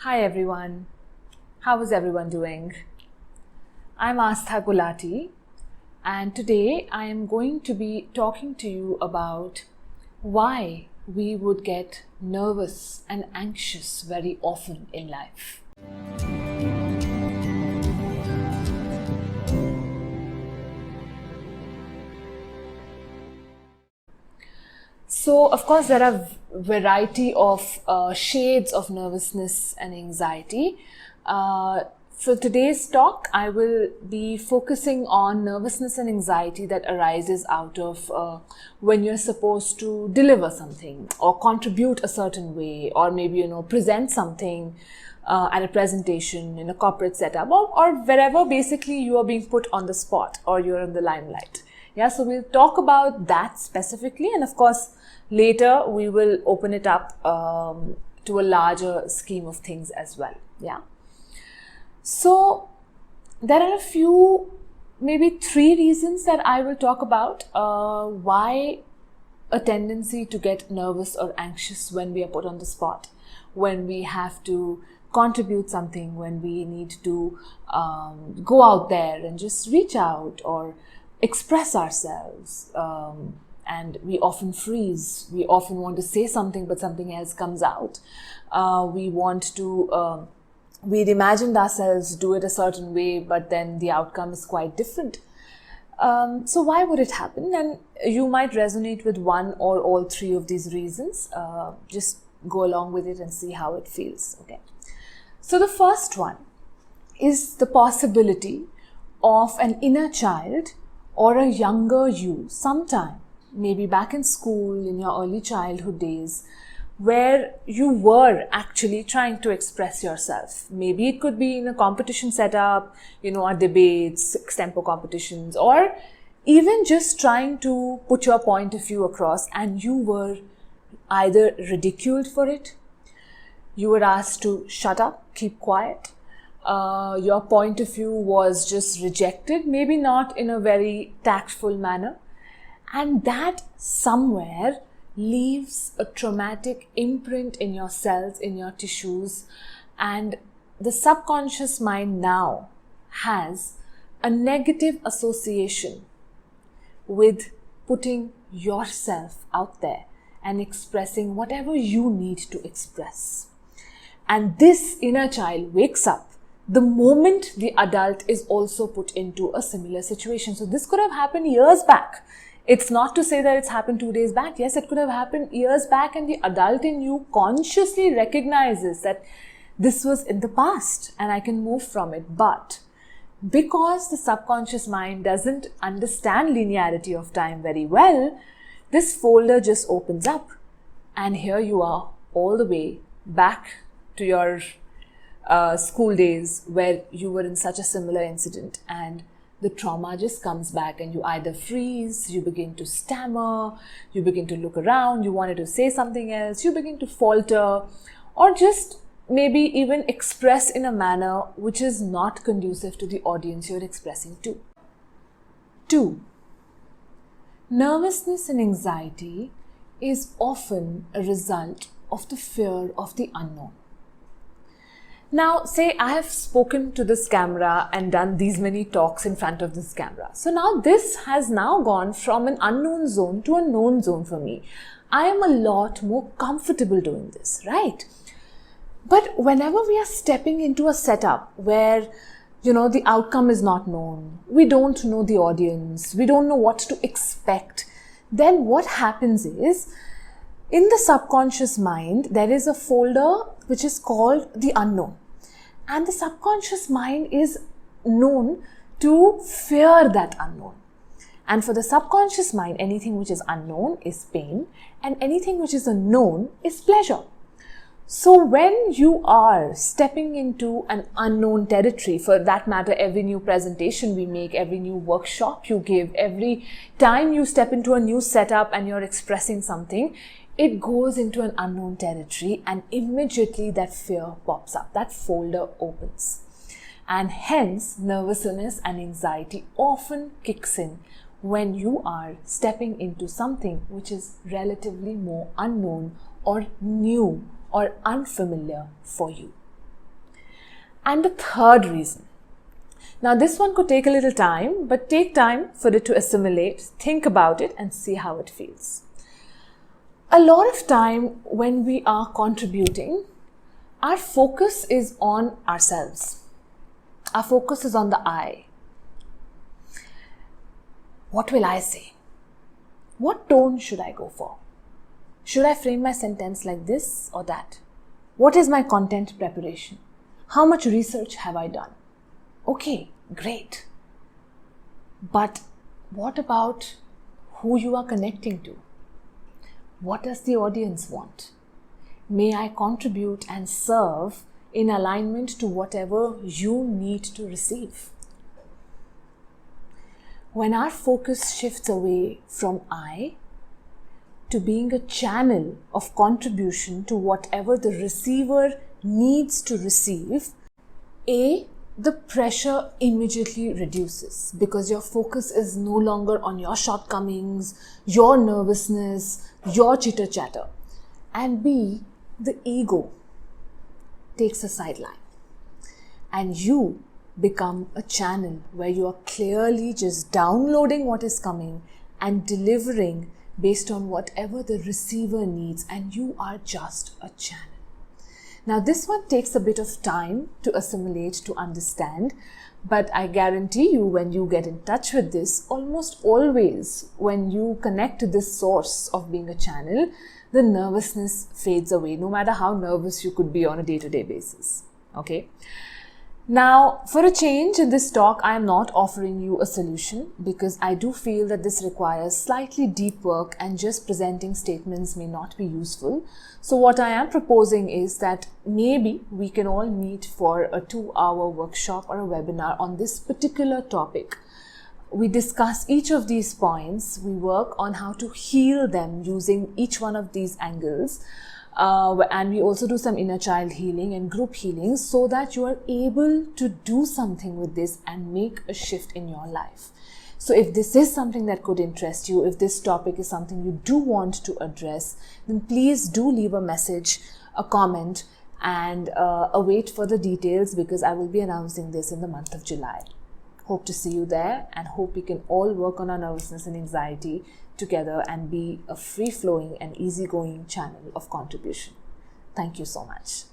Hi everyone, how is everyone doing? I'm Astha Gulati and today I am going to be talking to you about why we would get nervous and anxious very often in life. So, of course, there are variety of shades of nervousness and anxiety. For today's talk, I will be focusing on nervousness and anxiety that arises out of when you're supposed to deliver something or contribute a certain way, or maybe present something at a presentation in a corporate setup, or wherever basically you are being put on the spot or you're in the limelight. Yeah, so we'll talk about that specifically, and of course, later we will open it up to a larger scheme of things as well. Yeah. So there are a few, maybe 3 reasons that I will talk about why a tendency to get nervous or anxious when we are put on the spot, when we have to contribute something, when we need to go out there and just reach out or express ourselves, and we often freeze. We often want to say something, but something else comes out. We'd imagined ourselves do it a certain way, but then the outcome is quite different. So why would it happen? And you might resonate with one or all 3 of these reasons. Just go along with it and see how it feels. Okay. So the first one is the possibility of an inner child or a younger you sometime, maybe back in school, in your early childhood days, where you were actually trying to express yourself. Maybe it could be in a competition setup, our debates, extempo competitions, or even just trying to put your point of view across, and you were either ridiculed for it, you were asked to shut up, keep quiet, your point of view was just rejected, maybe not in a very tactful manner, and that somewhere leaves a traumatic imprint in your cells, in your tissues, and the subconscious mind now has a negative association with putting yourself out there and expressing whatever you need to express. And this inner child wakes up the moment the adult is also put into a similar situation. So this could have happened years back. It's not to say that it's happened 2 days back. Yes, it could have happened years back, and the adult in you consciously recognizes that this was in the past and I can move from it. But because the subconscious mind doesn't understand linearity of time very well, this folder just opens up, and here you are all the way back to your school days where you were in such a similar incident, and the trauma just comes back, and you either freeze, you begin to stammer, you begin to look around, you wanted to say something else, you begin to falter, or just maybe even express in a manner which is not conducive to the audience you're expressing to. 2. Nervousness and anxiety is often a result of the fear of the unknown. Now, say I have spoken to this camera and done these many talks in front of this camera. So now this has now gone from an unknown zone to a known zone for me. I am a lot more comfortable doing this, right? But whenever we are stepping into a setup where, the outcome is not known, we don't know the audience, we don't know what to expect, then what happens is, in the subconscious mind, there is a folder which is called the unknown. And the subconscious mind is known to fear that unknown. And for the subconscious mind, anything which is unknown is pain, and anything which is unknown is pleasure. So when you are stepping into an unknown territory, for that matter, every new presentation we make, every new workshop you give, every time you step into a new setup and you're expressing something, it goes into an unknown territory, and immediately that fear pops up, that folder opens. And hence, nervousness and anxiety often kicks in when you are stepping into something which is relatively more unknown or new or unfamiliar for you. And the third reason. Now, this one could take a little time, but take time for it to assimilate, think about it, and see how it feels. A lot of time when we are contributing, our focus is on ourselves. Our focus is on the I. What will I say? What tone should I go for? Should I frame my sentence like this or that? What is my content preparation? How much research have I done? Okay, great. But what about who you are connecting to? What does the audience want? May I contribute and serve in alignment to whatever you need to receive? When our focus shifts away from I to being a channel of contribution to whatever the receiver needs to receive, the pressure immediately reduces because your focus is no longer on your shortcomings, your nervousness, your chitter chatter. And B, the ego takes a sideline and you become a channel where you are clearly just downloading what is coming and delivering based on whatever the receiver needs, and you are just a channel. Now, this one takes a bit of time to assimilate, to understand, but I guarantee you when you get in touch with this, almost always when you connect to this source of being a channel, the nervousness fades away, no matter how nervous you could be on a day-to-day basis. Okay? Now, for a change in this talk, I am not offering you a solution because I do feel that this requires slightly deep work and just presenting statements may not be useful. So what I am proposing is that maybe we can all meet for a 2-hour workshop or a webinar on this particular topic. We discuss each of these points, we work on how to heal them using each one of these angles. And we also do some inner child healing and group healing so that you are able to do something with this and make a shift in your life. So if this is something that could interest you, if this topic is something you do want to address, then please do leave a message, a comment, and await for the details because I will be announcing this in the month of July. Hope to see you there and hope we can all work on our nervousness and anxiety together and be a free-flowing and easygoing channel of contribution. Thank you so much.